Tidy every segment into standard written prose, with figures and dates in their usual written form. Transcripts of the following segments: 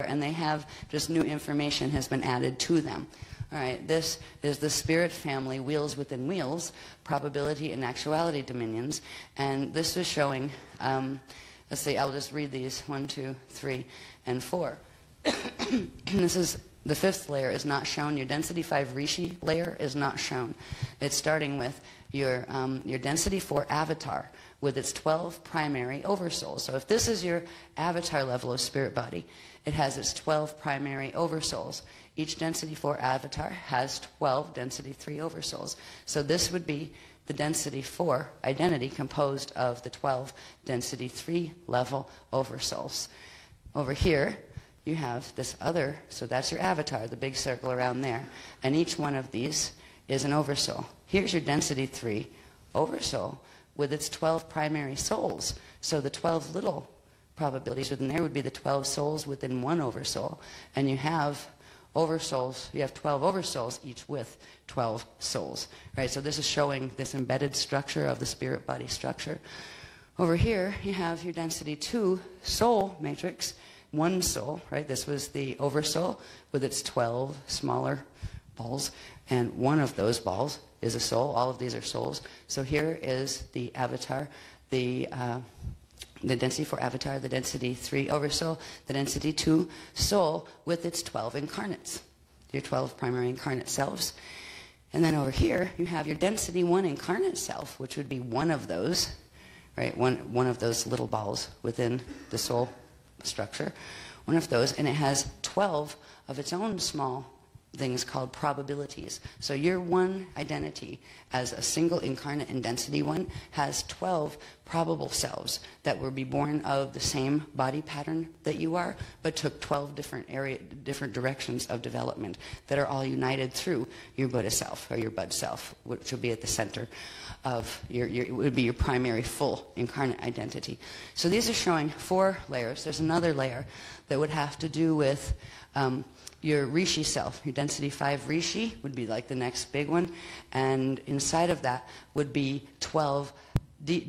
and they have just new information has been added to them. All right, this is the spirit family, wheels within wheels, probability and actuality dominions, and this is showing, let's see, I'll just read these, 1, 2, 3, and 4. This is, the fifth layer is not shown. Your density 5 rishi layer is not shown. It's starting with your density 4 avatar with its 12 primary oversouls. So if this is your avatar level of spirit body, it has its 12 primary oversouls. Each density 4 avatar has 12 density 3 oversouls. So this would be the density 4 identity composed of the 12 density 3 level oversouls. Over here, you have this other, so that's your avatar, the big circle around there. And each one of these is an oversoul. Here's your density 3 oversoul with its 12 primary souls. So the 12 little probabilities within there would be the 12 souls within one oversoul. And you have oversouls, you have 12 oversouls, each with 12 souls. Right? So this is showing this embedded structure of the spirit body structure. Over here, you have your density 2 soul matrix, one soul, right? This was the oversoul with its 12 smaller balls, and one of those balls is a soul. All of these are souls. So here is the avatar, the density 4 avatar, the density 3 oversoul, the density 2 soul with its 12 incarnates, your 12 primary incarnate selves. And then over here, you have your density 1 incarnate self, which would be one of those, right? One of those little balls within the soul structure, one of those, and it has 12 of its own small things called probabilities. So your one identity as a single incarnate in density 1 has 12 probable selves that will be born of the same body pattern that you are, but took 12 different directions of development that are all united through your Buddha self, or your Bud self, which will be at the center of it would be your primary full incarnate identity. So these are showing 4 layers. There's another layer that would have to do with your rishi self. Your density 5 rishi would be like the next big one, and inside of that would be 12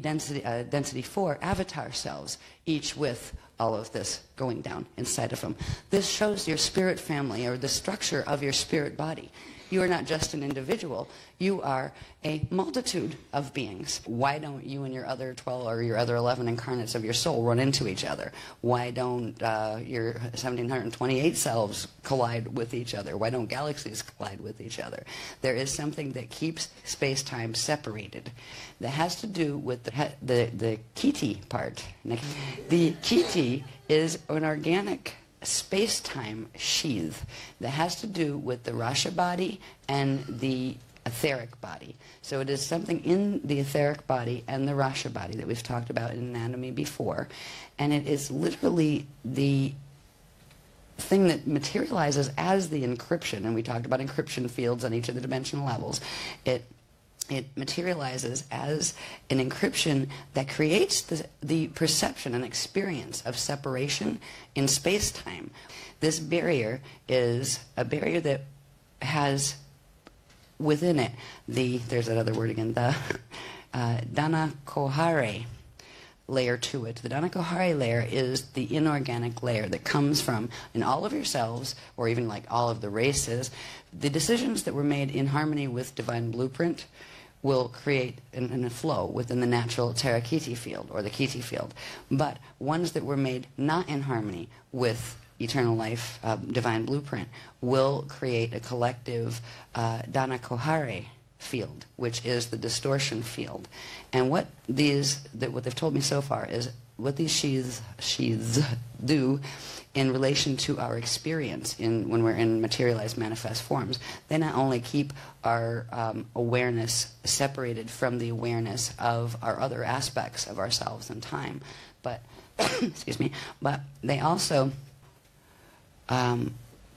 density 4 avatar selves, each with all of this going down inside of them. This shows your spirit family, or the structure of your spirit body. You are not just an individual. You are a multitude of beings. Why don't you and your other 12 or your other 11 incarnates of your soul run into each other? Why don't your 1,728 selves collide with each other? Why don't galaxies collide with each other? There is something that keeps space-time separated that has to do with the kiti part. The kiti is an organic space-time sheath that has to do with the rasha body and the etheric body. So it is something in the etheric body and the rasha body that we've talked about in anatomy before, and it is literally the thing that materializes as the encryption, and we talked about encryption fields on each of the dimensional levels. It materializes as an encryption that creates the perception and experience of separation in space-time. This barrier is a barrier that has within it there's that other word again, the Dana-Kohare layer to it. The Dana-Kohare layer is the inorganic layer that comes from, in all of yourselves, or even like all of the races, the decisions that were made in harmony with divine blueprint will create in a flow within the natural Terakiti field, or the Kiti field. But ones that were made not in harmony with eternal life, divine blueprint, will create a collective Dana-Kohare field, which is the distortion field. And what they've told me so far is what these sheaths do in relation to our experience when we're in materialized manifest forms. They not only keep our awareness separated from the awareness of our other aspects of ourselves and time, but excuse me, but they also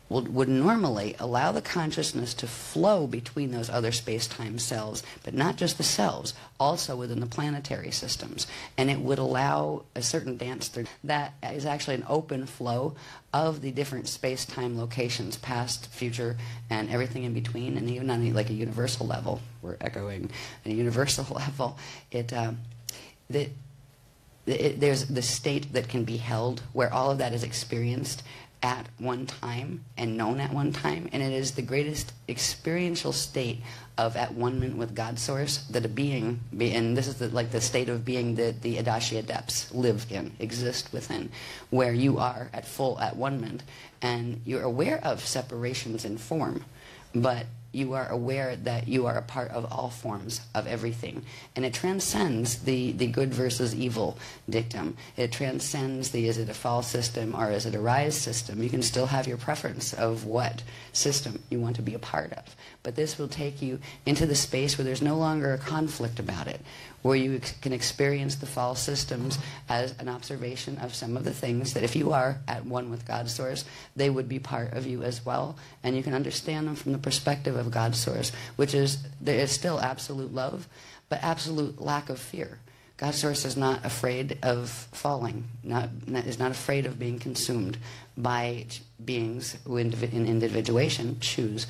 would normally allow the consciousness to flow between those other space-time selves, but not just the selves, also within the planetary systems. And it would allow a certain dance through that is actually an open flow of the different space-time locations, past, future, and everything in between, and even on like a universal level. We're echoing a universal level. There's the state that can be held where all of that is experienced at one time and known at one time, and it is the greatest experiential state of at one-ment with God Source that a being, and this is like the state of being that the Adashya depths live in, exist within, where you are at full at one-ment, and you're aware of separations in form, but you are aware that you are a part of all forms of everything. And it transcends the good versus evil dictum. It transcends the is it a fall system or is it a rise system. You can still have your preference of what system you want to be a part of. But this will take you into the space where there's no longer a conflict about it, where you can experience the fall systems as an observation of some of the things that if you are at one with God's Source, they would be part of you as well. And you can understand them from the perspective of God's Source, which is there is still absolute love, but absolute lack of fear. God's Source is not afraid of falling, is not afraid of being consumed by beings who in individuation choose,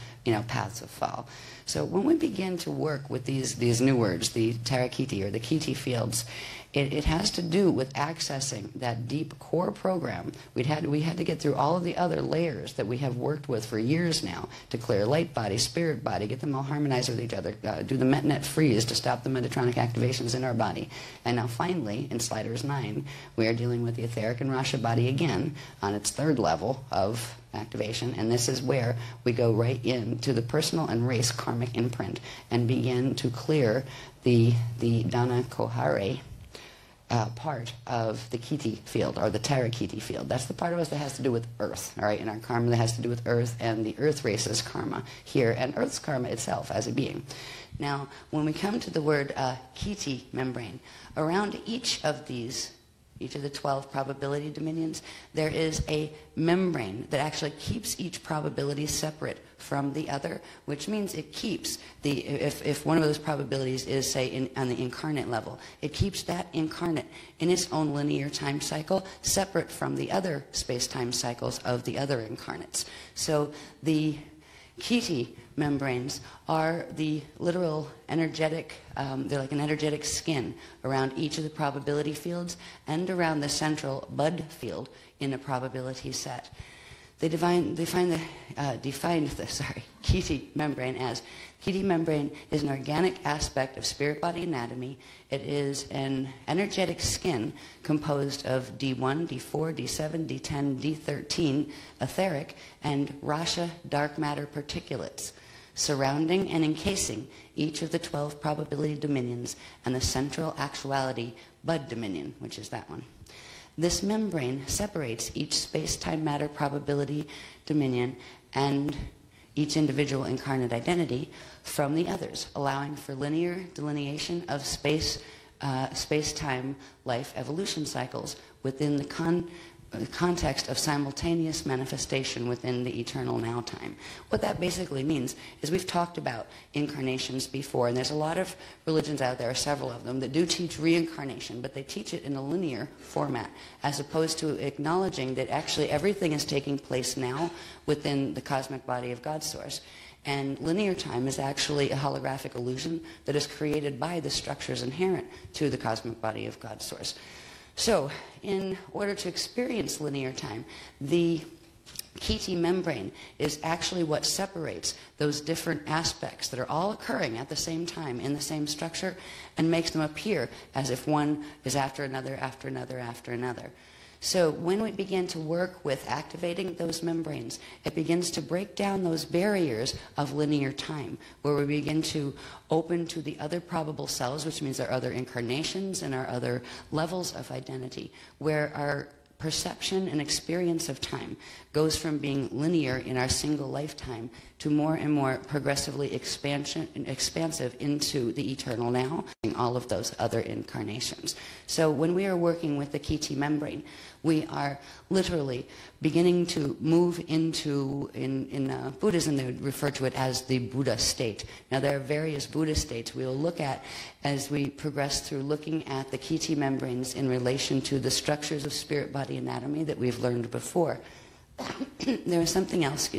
paths of fall. So when we begin to work with these new words, the Tarakiti or the Kiti fields, it has to do with accessing that deep core program. We had to get through all of the other layers that we have worked with for years now to clear light body, spirit body, get them all harmonized with each other, do the Metnet freeze to stop the Metatronic activations in our body. And now finally, in Sliders 9, we are dealing with the etheric and Rasha body again on its third level of activation, and this is where we go right into the personal and race karmic imprint and begin to clear the Dana Kohare part of the Kiti field, or the Tarakiti field. That's the part of us that has to do with Earth, all right, and our karma that has to do with Earth and the Earth race's karma here, and Earth's karma itself as a being. Now, when we come to the word Kiti membrane, around each of the 12 probability dominions, there is a membrane that actually keeps each probability separate from the other, which means it keeps if one of those probabilities is, say, on the incarnate level, it keeps that incarnate in its own linear time cycle separate from the other space-time cycles of the other incarnates. So the Kiti membranes are the literal energetic, they're like an energetic skin around each of the probability fields and around the central bud field in a probability set. They defined the Kiti membrane as, Kiti membrane is an organic aspect of spirit body anatomy. It is an energetic skin composed of D1, D4, D7, D10, D13 etheric and Rasha dark matter particulates, surrounding and encasing each of the 12 probability dominions and the central actuality bud dominion, which is that one. This membrane separates each space-time matter probability dominion and each individual incarnate identity from the others, allowing for linear delineation of space-time life evolution cycles within the context of simultaneous manifestation within the eternal now time. What that basically means is we've talked about incarnations before, and there's a lot of religions out there, several of them, that do teach reincarnation, but they teach it in a linear format, as opposed to acknowledging that actually everything is taking place now within the cosmic body of God's Source. And linear time is actually a holographic illusion that is created by the structures inherent to the cosmic body of God's Source. So, in order to experience linear time, the Kiti membrane is actually what separates those different aspects that are all occurring at the same time in the same structure and makes them appear as if one is after another, after another, after another. So when we begin to work with activating those membranes, it begins to break down those barriers of linear time, where we begin to open to the other probable selves, which means our other incarnations and our other levels of identity, where our perception and experience of time goes from being linear in our single lifetime to more and more progressively expansive into the eternal now, in all of those other incarnations. So when we are working with the Kiti membrane, we are literally beginning to move into, in Buddhism they would refer to it as the Buddha state. Now there are various Buddha states we will look at as we progress through looking at the Kiti membranes in relation to the structures of spirit body anatomy that we've learned before. There is something else,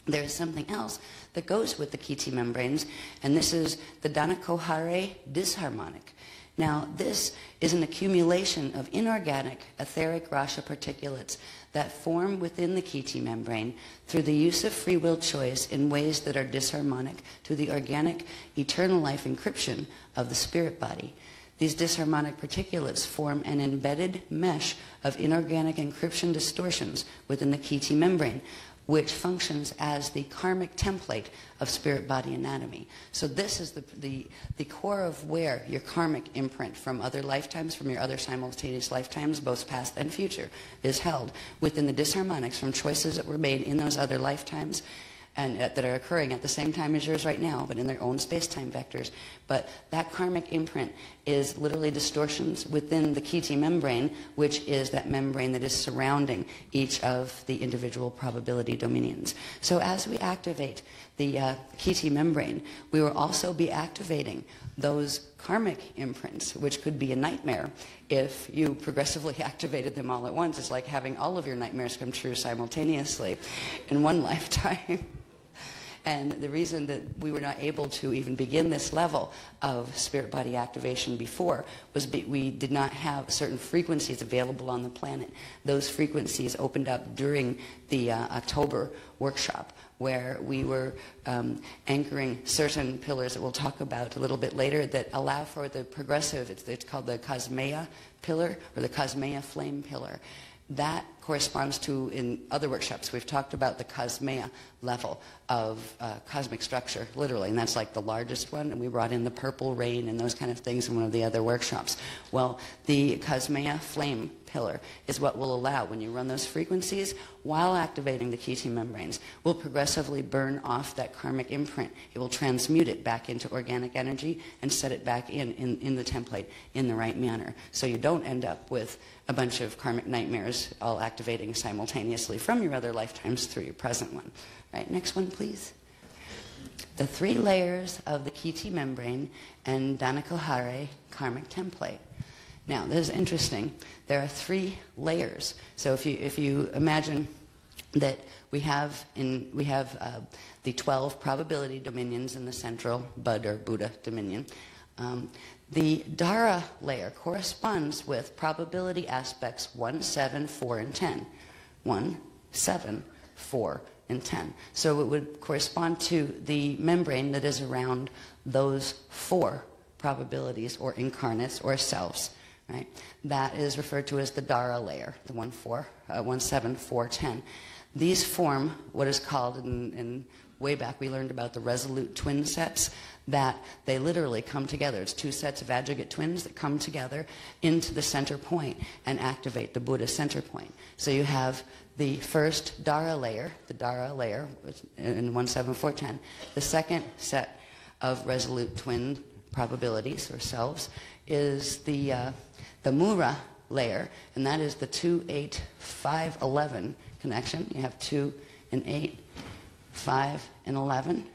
there is something else that goes with the Kiti membranes, and this is the Dana Kohare disharmonic. Now, this is an accumulation of inorganic etheric rasha particulates that form within the Kiti membrane through the use of free will choice in ways that are disharmonic to the organic eternal life encryption of the spirit body. These disharmonic particulates form an embedded mesh of inorganic encryption distortions within the Kiti membrane, which functions as the karmic template of spirit body anatomy. So this is the core of where your karmic imprint from other lifetimes, from your other simultaneous lifetimes, both past and future, is held within the disharmonics from choices that were made in those other lifetimes and that are occurring at the same time as yours right now, but in their own space-time vectors. But that karmic imprint is literally distortions within the Kiti membrane, which is that membrane that is surrounding each of the individual probability dominions. So as we activate the Kiti membrane, we will also be activating those karmic imprints, which could be a nightmare if you progressively activated them all at once. It's like having all of your nightmares come true simultaneously in one lifetime. And the reason that we were not able to even begin this level of spirit body activation before was we did not have certain frequencies available on the planet. Those frequencies opened up during the October workshop, where we were anchoring certain pillars that we'll talk about a little bit later that allow for the progressive, it's called the Cosmea pillar, or the Cosmea flame pillar. That corresponds to, in other workshops, we've talked about the Cosmea level of cosmic structure, literally, and that's like the largest one, and we brought in the purple rain and those kind of things in one of the other workshops. Well, the Cosmea flame pillar is what will allow, when you run those frequencies, while activating the Kiti membranes, will progressively burn off that karmic imprint. It will transmute it back into organic energy and set it back in the template in the right manner. So you don't end up with a bunch of karmic nightmares all activating simultaneously from your other lifetimes through your present one. Right, next one, please. The 3 layers of the Kiti membrane and Danakohare karmic template. Now, this is interesting. There are 3 layers. So if you imagine that we have the 12 probability dominions in the central Bud or Buddha dominion. The Dara layer corresponds with probability aspects 1, 7, 4, and 10. 1, 7, 4, and 10. So it would correspond to the membrane that is around those 4 probabilities or incarnates or selves. Right? That is referred to as the Dara layer, the 1, 4, 1, 7, 4, 10. These form what is called, in way back we learned about the resolute twin sets, that they literally come together. It's 2 sets of aggregate twins that come together into the center point and activate the Buddha center point. So you have the first Dara layer, in 1, 7, 4, 10. The second set of resolute twin probabilities or selves is the Mura layer, and that is the 2, 8, 5, 11 connection. You have 2 and 8, 5 and 11,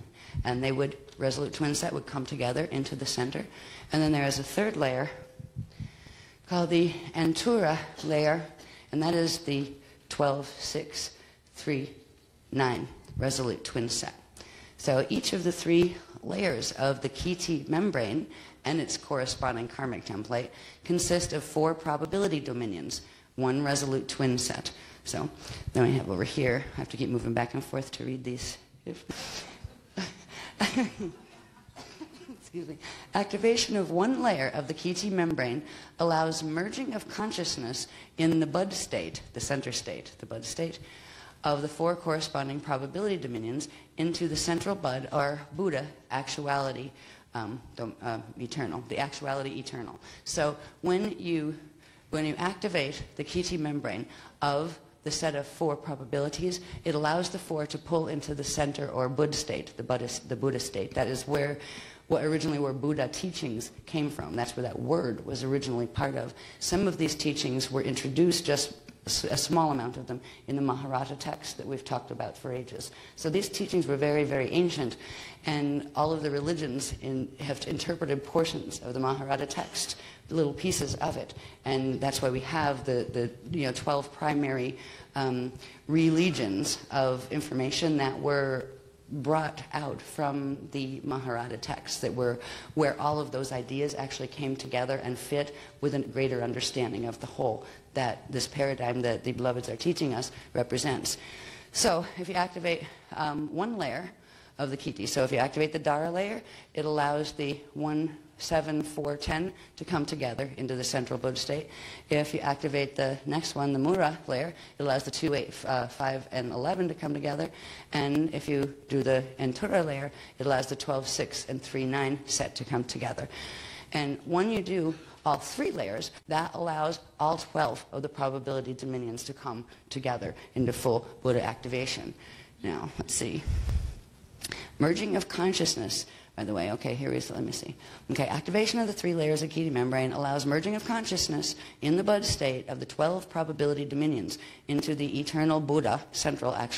and they would, resolute twin set would come together into the center. And then there is a third layer called the Antura layer, and that is the 12, 6, 3, 9 resolute twin set. So each of the 3 layers of the Kiti membrane and its corresponding karmic template consist of 4 probability dominions, 1 resolute twin set. So then we have over here, I have to keep moving back and forth to read these. Excuse me. Activation of 1 layer of the Kiti membrane allows merging of consciousness in the Bud state, the center state, the Bud state, of the 4 corresponding probability dominions into the central Bud or Buddha actuality eternal, the actuality eternal. So when you activate the Kiti membrane of the set of 4 probabilities, it allows the 4 to pull into the center or Bud state, the Buddha state. That is where Buddha teachings came from. That's where that word was originally part of. Some of these teachings were introduced, just a small amount of them, in the Mahabharata text that we've talked about for ages. So these teachings were very, very ancient, and all of the religions have interpreted portions of the Mahabharata text, little pieces of it, and that's why we have the 12 primary religions of information that were brought out from the Mahabharata texts that were where all of those ideas actually came together and fit with a greater understanding of the whole that this paradigm that the beloveds are teaching us represents. So if you activate one layer of the Kiti, so if you activate the Dara layer, it allows the 1, 7, 4, 10 to come together into the central Buddha state. If you activate the next one, the Mura layer, it allows the 2, 8, 5, and 11 to come together. And if you do the Antura layer, it allows the 12, 6, and 3, 9 set to come together. And when you do all 3 layers, that allows all 12 of the probability dominions to come together into full Buddha activation. Now, let's see. Merging of consciousness. By the way, okay, here is, let me see. Okay, activation of the 3 layers of Kiti membrane allows merging of consciousness in the Buddha state of the 12 probability dominions into the eternal Buddha central actual